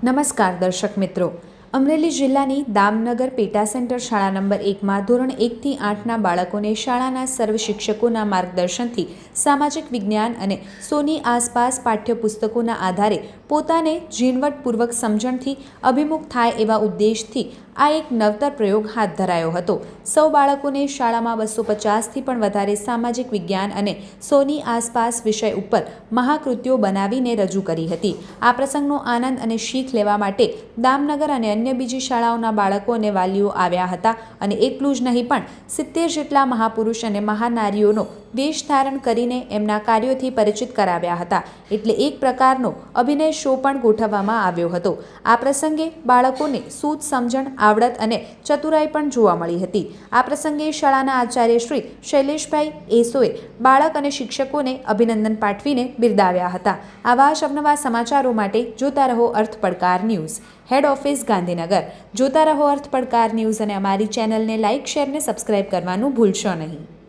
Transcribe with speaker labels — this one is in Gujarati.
Speaker 1: નમસ્કાર દર્શક મિત્રો, અમરેલી જિલ્લાની દામનગર પેટા સેન્ટર શાળા નંબર 1માં ધોરણ 1થી 8ના બાળકોને શાળાના સર્વ શિક્ષકોના માર્ગદર્શનથી સામાજિક વિજ્ઞાન અને સોની આસપાસ પાઠ્યપુસ્તકોના આધારે પોતાને ઝીણવટપૂર્વક સમજણથી અભિમુખ થાય એવા ઉદ્દેશથી આ એક નવતર પ્રયોગ હાથ ધરાયો હતો। સૌ બાળકોને શાળામાં 250થી પણ વધારે સામાજિક વિજ્ઞાન અને સોની આસપાસ વિષય ઉપર મહાકૃતિઓ બનાવીને રજૂ કરી હતી। આ પ્રસંગનો આનંદ અને શીખ લેવા માટે દામનગર અને અન્ય બીજી શાળાઓના બાળકો અને વાલીઓ આવ્યા હતા અને એટલું જ નહીં પણ 70 જેટલા મહાપુરુષ અને મહાનારીઓનો વેશ ધારણ કરીને એમના કાર્યોથી પરિચિત કરાવ્યા હતા। એટલે એક પ્રકારનો અભિનય શો પણ ગોઠવવામાં આવ્યો હતો। આ પ્રસંગે બાળકોને સૂઝ સમજણ, આવડત અને ચતુરાઈ પણ જોવા મળી હતી। આ પ્રસંગે શાળાના આચાર્ય શ્રી શૈલેષભાઈ એસોએ બાળક અને શિક્ષકોને અભિનંદન પાઠવીને બિરદાવ્યા હતા। આવા જ અવનવા સમાચારો માટે જોતા રહો અર્થ પડકાર ન્યૂઝ, હેડ ઓફિસ ગાંધીનગર। જોતા રહો અર્થ પડકાર ન્યૂઝ અને અમારી ચેનલને લાઇક, શેર ને સબસ્ક્રાઇબ કરવાનું ભૂલશો નહીં।